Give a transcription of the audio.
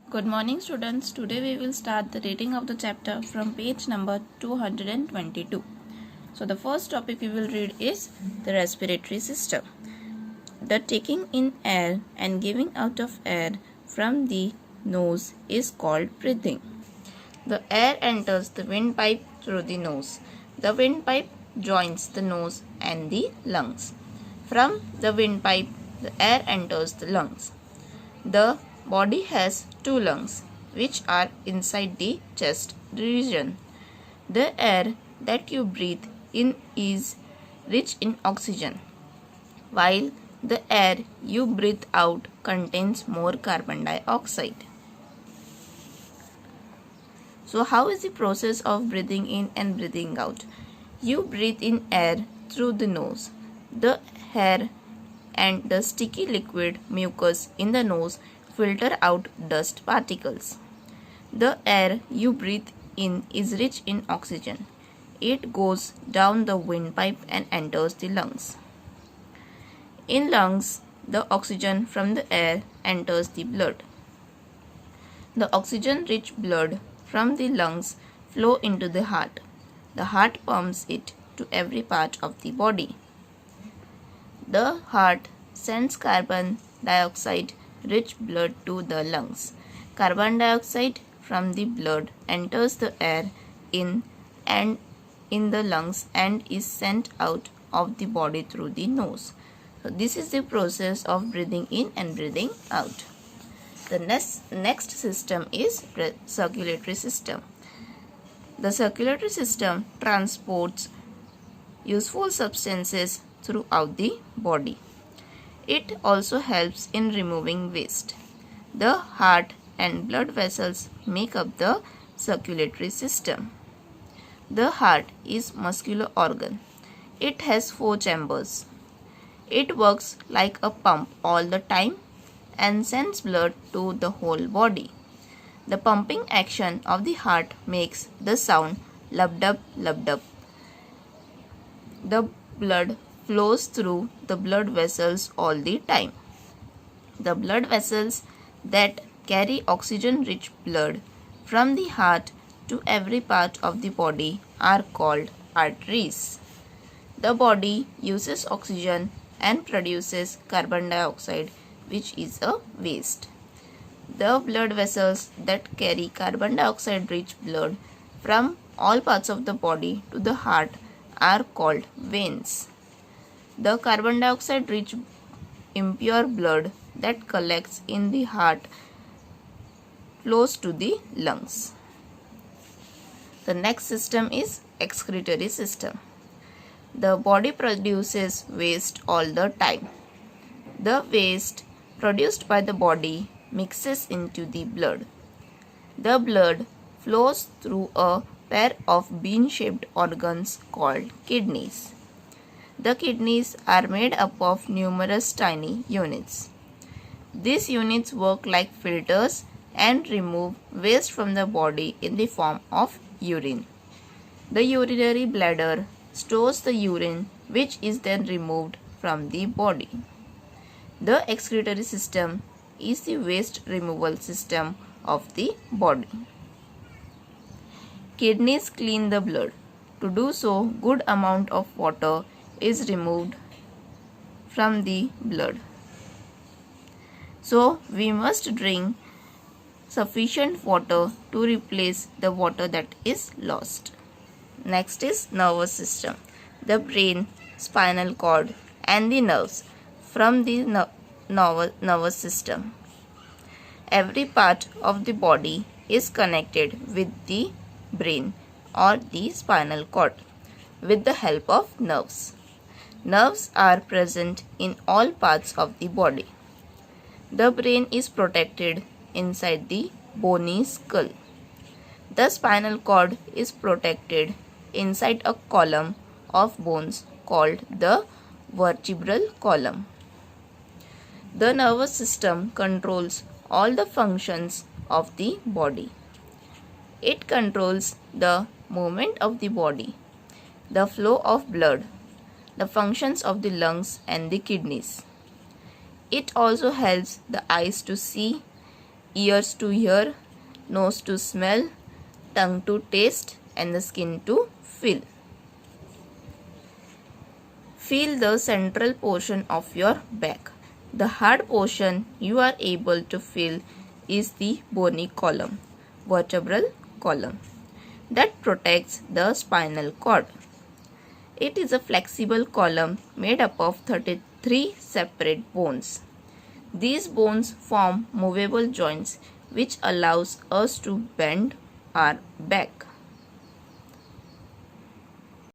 Good morning, students. Today we will start the reading of the chapter from page number 222. So the first topic we will read is the respiratory system. The taking in air and giving out of air from the nose is called breathing. The air enters the windpipe through the nose. The windpipe joins the nose and the lungs. From the windpipe, the air enters the lungs. The body has two lungs, which are inside the chest region. The air that you breathe in is rich in oxygen, while the air you breathe out contains more carbon dioxide. So, how is the process of breathing in and breathing out? You breathe in air through the nose. The hair and the sticky liquid mucus in the nose filter out dust particles. The air you breathe in is rich in oxygen. It goes down the windpipe and enters the lungs. In lungs, the oxygen from the air enters the blood. The oxygen-rich blood from the lungs flow into the heart. The heart pumps it to every part of the body. The heart sends carbon dioxide rich blood to the lungs. Carbon dioxide from the blood enters the air in the lungs and is sent out of the body through the nose. So this is the process of breathing in and breathing out. The next system is circulatory system. The circulatory system transports useful substances throughout the body. It also helps in removing waste. The heart and blood vessels make up the circulatory system. The heart is a muscular organ. It has 4 chambers. It works like a pump all the time and sends blood to the whole body. The pumping action of the heart makes the sound lub-dub, lub-dub. The blood flows through the blood vessels all the time. The blood vessels that carry oxygen-rich blood from the heart to every part of the body are called arteries. The body uses oxygen and produces carbon dioxide, which is a waste. The blood vessels that carry carbon dioxide-rich blood from all parts of the body to the heart are called veins. The carbon dioxide-rich impure blood that collects in the heart flows to the lungs. The next system is excretory system. The body produces waste all the time. The waste produced by the body mixes into the blood. The blood flows through a pair of bean-shaped organs called kidneys. The kidneys are made up of numerous tiny units. These units work like filters and remove waste from the body in the form of urine. The urinary bladder stores the urine, which is then removed from the body. The excretory system is the waste removal system of the body. Kidneys clean the blood. To do so, good amount of water is removed from the blood. So, we must drink sufficient water to replace the water that is lost. Next is nervous system. The brain, spinal cord and the nerves from the nervous system. Every part of the body is connected with the brain or the spinal cord with the help of nerves. Nerves are present in all parts of the body. The brain is protected inside the bony skull. The spinal cord is protected inside a column of bones called the vertebral column. The nervous system controls all the functions of the body. It controls the movement of the body, the flow of blood, the functions of the lungs and the kidneys. It also helps the eyes to see, ears to hear, nose to smell, tongue to taste, and the skin to feel. Feel the central portion of your back. The hard portion you are able to feel is the bony column, vertebral column, that protects the spinal cord. It is a flexible column made up of 33 separate bones. These bones form movable joints which allows us to bend our back.